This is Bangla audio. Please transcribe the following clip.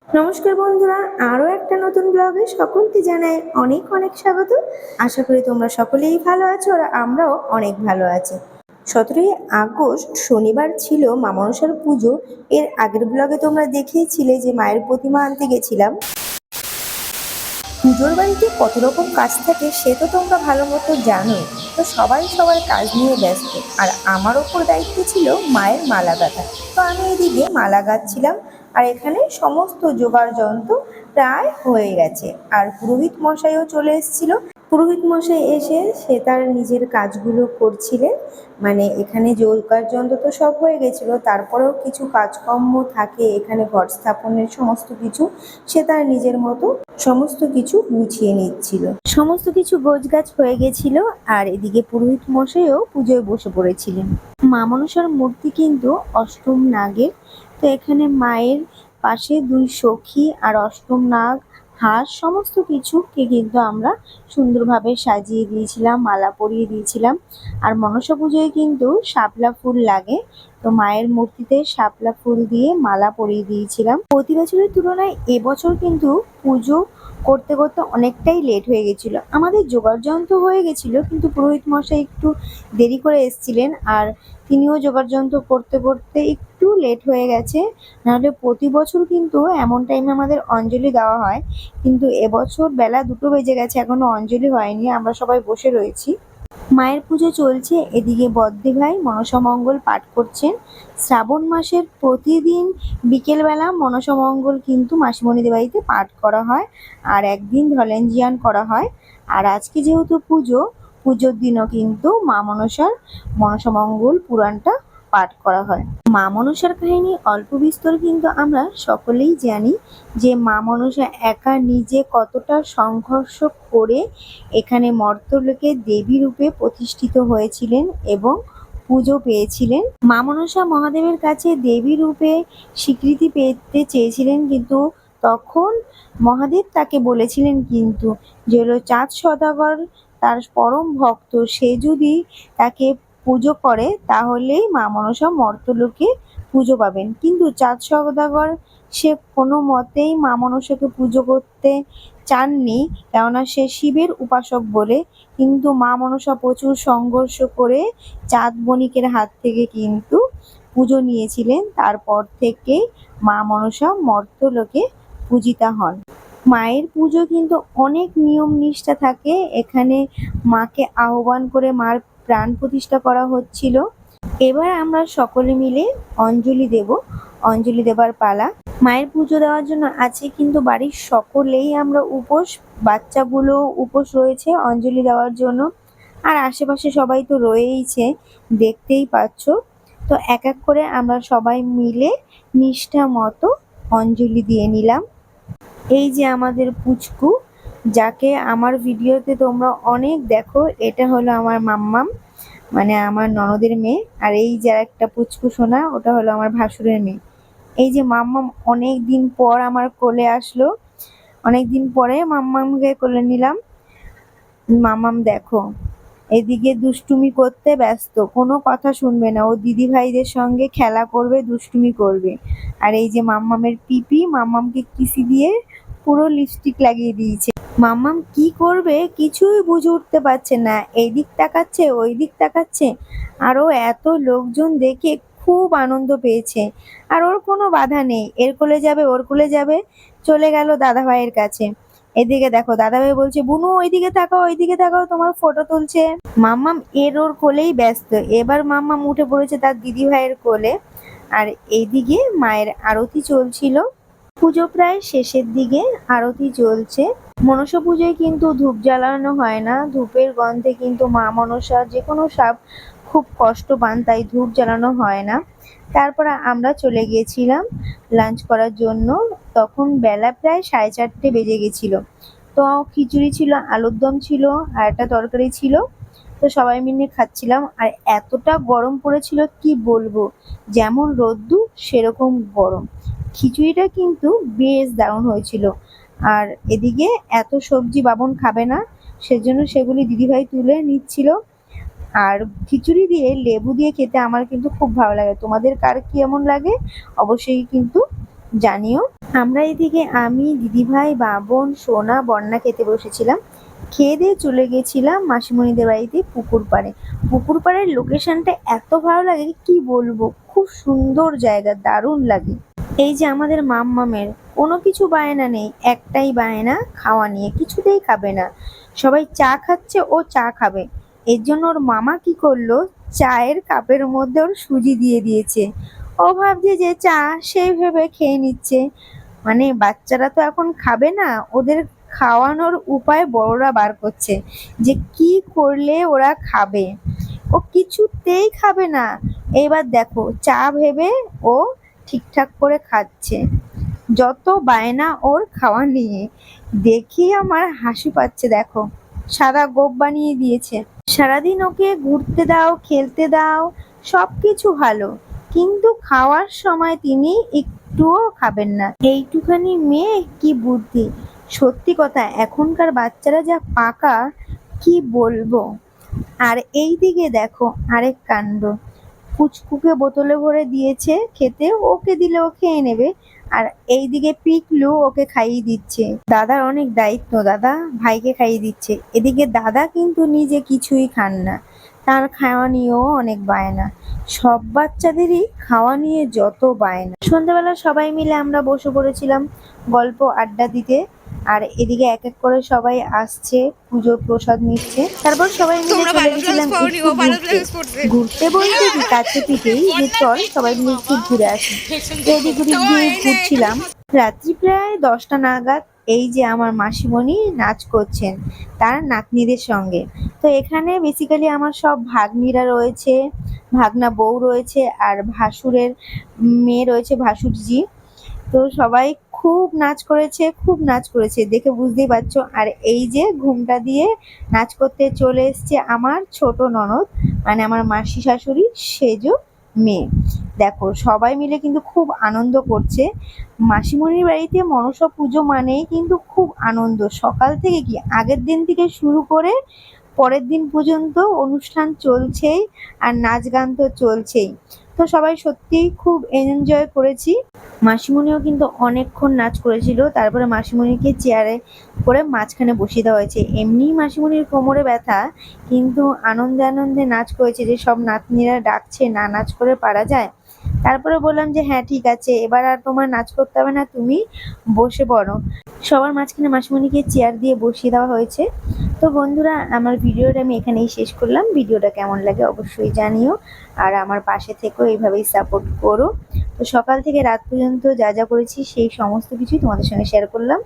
নমস্কার বন্ধুরা, আরও একটা নতুন ব্লগে সকলকে জানাই অনেক অনেক স্বাগত। আশা করি তোমরা সকলেই ভালো আছো আর আমরাও অনেক ভালো আছি। 17ই আগস্ট শনিবার ছিল মা মনসার পুজো। এর আগের ব্লগে তোমরা দেখেইছিলে যে মায়ের প্রতিমা আনতে গেছিলাম। পুজোর বাড়িতে কত রকম কাজ থাকে সে তো তোমরা ভালো মতো জানো। তো সবাই সবার কাজ নিয়ে ব্যস্ত, আর আমার ওপর দায়িত্ব ছিল মায়ের মালা গাঁথা। তো আমি এদিকে মালা গাঁথছিলাম, আর এখানে সমস্ত জোগাড় যন্ত্র প্রায় হয়ে গেছে। আর পুরোহিত মশাইও চলে এসেছিল। পুরোহিত মশাই এসে সে তার নিজের কাজগুলো করছিলেন। মানে এখানে জোগাড় যন্ত্র তো সব হয়ে গেছিল, তারপরেও কিছু কাজকর্ম থাকে এখানে, ঘট স্থাপনের সমস্ত কিছু সে তার নিজের মতো সমস্ত কিছু গুছিয়ে নিচ্ছিল। সমস্ত কিছু গোছগাছ হয়ে গেছিল, আর এদিকে পুরোহিত মশাইও পুজোয় বসে পড়েছিলেন। মা মনসার মূর্তি কিন্তু অষ্টম নাগের। তো এখানে মায়ের পাশে দুই সখী আর অষ্টম নাগ, হাঁস সমস্ত কিছুকে কিন্তু আমরা সুন্দরভাবে সাজিয়ে দিয়েছিলাম, মালা পরিয়ে দিয়েছিলাম। আর মনসা পুজোয় কিন্তু শাপলা ফুল লাগে, তো মায়ের মূর্তিতে শাপলা ফুল দিয়ে মালা পরিয়ে দিয়েছিলাম। প্রতি বছরের তুলনায় এবছর কিন্তু পুজো করতে করতে অনেকটাই লেট হয়ে গেছিল। আমাদের জোগাড় যন্ত্র হয়ে গেছিল, কিন্তু পুরোহিত মশাই একটু দেরি করে এসেছিলেন, আর তিনিও জোগাড় যন্ত্র করতে করতে একটু লেট হয়ে গেছে। নাহলে প্রতি বছর কিন্তু এমন টাইমে আমাদের অঞ্জলি দেওয়া হয়, কিন্তু এবছর বেলা 2টো বেজে গেছে, এখনো অঞ্জলি হয়নি। আমরা সবাই বসে রয়েছি। মায়ের পুজো চলছে, এদিকে বদ্দি ভাই মনসামঙ্গল পাঠ করছেন। শ্রাবণ মাসের প্রতিদিন বিকেলবেলা মনসামঙ্গল কিন্তু মাসিমণিদের বাড়িতে পাঠ করা হয়, আর একদিন ধলেঞ্জিয়ান করা হয়। আর আজকে যেহেতু পুজো, পুজোর দিনও কিন্তু মা মনসার মনসামঙ্গল পুরাণটা পাঠ করা হয়। মা মনসার কাহিনী অল্প বিস্তর কিন্তু আমরা সকলেই জানি, যে মা মনসা একা নিজে কতটা সংঘর্ষ করে এখানে মর্ত্যলোকে দেবী রূপে প্রতিষ্ঠিত হয়েছিলেন এবং পুজো পেয়েছিলেন। মা মনসা মহাদেবের কাছে দেবী রূপে স্বীকৃতি পেতে চেয়েছিলেন, কিন্তু তখন মহাদেব তাকে বলেছিলেন কিন্তু যে হলো চাঁদ সওদাগর তার পরম ভক্ত, সে যদি তাকে পুজো করে তাহলেই মা মনসা মর্ত্যলোকে পুজো পাবেন। কিন্তু চাঁদ সওদাগর সে কোনো মতেই মা মনসাকে পুজো করতে চাননি, কেননা সে শিবের উপাসক বলে। কিন্তু মা মনসা প্রচুর সংঘর্ষ করে চাঁদ বণিকের হাত থেকে কিন্তু পুজো নিয়েছিলেন। তারপর থেকে মা মনসা মর্ত্যলোকে পূজিতা হন। মায়ের পুজো কিন্তু অনেক নিয়ম নিষ্ঠা থাকে। এখানে মাকে আহ্বান করে মার প্রাণ প্রতিষ্ঠা করা হচ্ছিল। এবার আমরা সকলে মিলে অঞ্জলি দেব। অঞ্জলি দেবার পালা। মায়ের পুজো দেওয়ার জন্য আছে কিন্তু বাড়ির সকলেই আমরা উপোস, বাচ্চাগুলো উপোস রয়েছে অঞ্জলি দেওয়ার জন্য। আর আশেপাশে সবাই তো রয়েইছে, দেখতেই পাচ্ছ। তো এক এক করে আমরা সবাই মিলে নিষ্ঠা মতো অঞ্জলি দিয়ে নিলাম। এই যে আমাদের পুচকু, যাকে আমার ভিডিওতে তোমরা অনেক দেখো, এটা হলো আমার মাম্মাম, মানে আমার ননদের মেয়ে। আর এই যে একটা পুচকু সোনা, ওটা হলো আমার ভাসুরের মেয়ে। এই যে মাম্মাম অনেক দিন পর আমার কোলে আসলো, অনেক দিন পরে মাম্মামকে কোলে নিলাম। মাম্মাম দেখো এদিকে দুষ্টুমি করতে ব্যস্ত, কোনো কথা শুনবে না, ও দিদি ভাইদের সঙ্গে খেলা করবে, দুষ্টুমি করবে। আর এই যে মাম্মামের পিপি, মাম্মামকে কিসি দিয়ে পুরো লিপস্টিক লাগিয়ে দিয়েছে। মাম্মাম কি করবে কিছুই বুঝে উঠতে পারছে না, এই দিক তাকাচ্ছে ওই দিক তাকাচ্ছে। আর ও এত লোকজন দেখে খুব আনন্দ পেয়েছে, আর ওর কোনো বাধা নেই, এর কোলে যাবে ওর কোলে যাবে। চলে গেল দাদা ভাইয়ের কাছে। এদিকে দেখো দাদাভাই বলছে, বুনু ওইদিকে তাকাও ওইদিকে তাকাও, তোমার ফটো তুলছে। মাম্মাম এর ওর কোলেই ব্যস্ত। এবার মাম্মাম উঠে পড়েছে তার দিদি ভাইয়ের কোলে। আর এইদিকে মায়ের আরতি চলছিল। পুজো প্রায় শেষের দিকে, আরতি চলছে। মনসা পুজোয় কিন্তু ধূপ জ্বালানো হয় না, ধূপের গন্ধে কিন্তু মা মনসা যে কোনো সাপ খুব কষ্ট পান, তাই ধূপ জ্বালানো হয় না। তারপরে আমরা চলে গিয়েছিলাম লাঞ্চ করার জন্য। তখন বেলা প্রায় 4:30 বেজে গেছিল। তো খিচুড়ি ছিল, আলুর দম ছিল, আর একটা তরকারি ছিল। তো সবাই মিলে খাচ্ছিলাম। আর এতটা গরম পড়েছিল কি বলবো, যেমন রোদ্দুর সেরকম গরম। খিচুড়িটা কিন্তু বেশ দারুণ হয়েছিল। আর এদিকে এত সবজি বাবন খাবে না, সেজন্য সেগুলি দিদিভাই তুলে নিচ্ছিল। আর খিচুড়ি দিয়ে লেবু দিয়ে খেতে আমার কিন্তু খুব ভালো লাগে। তোমাদের কার কেমন লাগে অবশ্যই কিন্তু জানিও। আমরা এদিকে আমি, দিদিভাই, বাবন, সোনা, বন্যা খেতে বসেছিলাম। খেয়ে দিয়ে চলে গেছিলাম মাসিমণিদের বাড়িতে পুকুর পাড়ে। পুকুর পাড়ের লোকেশনটা এত ভালো লাগে কি বলবো, খুব সুন্দর জায়গা, দারুণ লাগে। এই যে আমাদের মাম্মামের কোনো কিছু বায়না নেই, একটাই বায়না খাওয়া নিয়ে, কিছুতেই খাবে না। সবাই চা খাচ্ছে, ও চা খাবে। এর জন্য ওর মামা কি করলো, চায়ের কাপের মধ্যে ওর সুজি দিয়ে দিয়েছে। ও ভাবছে যে চা, সেই ভেবে খেয়ে নিচ্ছে। মানে বাচ্চারা তো এখন খাবে না, ওদের খাওয়ানোর উপায় বড়রা বার করছে যে কি করলে ওরা খাবে। ও কিছুতেই খাবে না। এইবার দেখো চা ভেবে ও ঠিকঠাক করে খাচ্ছে। যত বায়না ওর খাওয়া নিয়ে, দেখি আমার হাসি পাচ্ছে। দেখো সাদা গোপ বানিয়ে দিয়েছে। সারাদিন ওকে ঘুরতে দাও, খেলতে দাও, সবকিছু ভালো, কিন্তু খাওয়ার সময় তিনি একটুও খাবেন না। এইটুখানি মেয়ে কি বুদ্ধি! সত্যি কথা, এখনকার বাচ্চারা যা পাকা, কি বলবো। আর এই দিকে দেখো আরেক কাণ্ড, পুচকুকে বোতলে ভরে দিয়েছে খেতে, ওকে দিলে ও খেয়ে নেবে। আর এইদিকে পিকলু ওকে খাইয়ে দিচ্ছে। দাদার অনেক দায়িত্ব, দাদা ভাইকে খাইয়ে দিচ্ছে। এদিকে দাদা কিন্তু নিজে কিছুই খান না, তার খাওয়া নিয়েও অনেক বায়না। সব বাচ্চাদেরই খাওয়া নিয়ে যত বায়না। সন্ধ্যাবেলা সবাই মিলে আমরা বসে পড়েছিলাম গল্প আড্ডা দিতে। আর এদিকে এক এক করে সবাই আসছে, পুজোর প্রসাদ নিচ্ছে। তারপর সবাই মিলে তোমরা চলে ভালো গেছিলাম ব্লাউজ পাওনি, একটু ও ভালো ঘুরতে। ব্লাউজ পরছে। ঘুরতে বলতে কি, কাছে পিঠেই যে চল সবাই মিলে একটু ঘুরে আসি। তো এদিক ওদিক দিয়ে ঘুরছিলাম। রাত্রি প্রায় 10টা নাগাদ এই যে আমার মাসিমণি নাচ করছেন তার নাতনিদের সঙ্গে। তো এখানে বেসিক্যালি আমার সব ভাগ্নিরা রয়েছে, ভাগনা বউ রয়েছে, আর ভাসুরের মেয়ে রয়েছে, ভাসুরজি। তো সবাই খুব নাচ করেছে, খুব নাচ করেছে, দেখে বুঝতেই পারছো। আর এই যে ঘুমটা দিয়ে নাচ করতে চলে এসছে আমার ছোট ননদ, মানে আমার মাসি শাশুড়ি সেজো মেয়ে। দেখো সবাই মিলে কিন্তু খুব আনন্দ করছে। মাসিমণির বাড়িতে মনসা পুজো মানেই কিন্তু খুব আনন্দ। সকাল থেকে কি, আগের দিন থেকে শুরু করে পরের দিন পর্যন্ত অনুষ্ঠান চলছেই, আর নাচ গান তো চলছেই। তো সবাই সত্যিই খুব এনজয় করেছি। মাসিমণিও কিন্তু অনেকক্ষণ নাচ করেছিল। তারপরে মাসিমণিকে চেয়ারে করে মাঝখানে বসিয়ে দেওয়া হয়েছে। এমনিই মাসিমণির কোমরে ব্যথা, কিন্তু আনন্দে আনন্দে নাচ করেছে যে সব নাতনিরা ডাকছে, না নাচ করে পারা যায়। তারপরে বললাম যে হ্যাঁ ঠিক আছে, এবার আর তোমার নাচ করতে হবে না, তুমি বসে পড়ো। সবার মাঝখানে মাসিমণিকে চেয়ার দিয়ে বসিয়ে দেওয়া হয়েছে। তো বন্ধুরা, আমার ভিডিওটা আমি এখানেই শেষ করলাম। ভিডিওটা কেমন লাগে অবশ্যই জানিও, আর আমার পাশে থেকেও এইভাবেই সাপোর্ট করো। তো সকাল থেকে রাত পর্যন্ত যা যা করেছি সেই সমস্ত কিছুই তোমাদের সঙ্গে শেয়ার করলাম।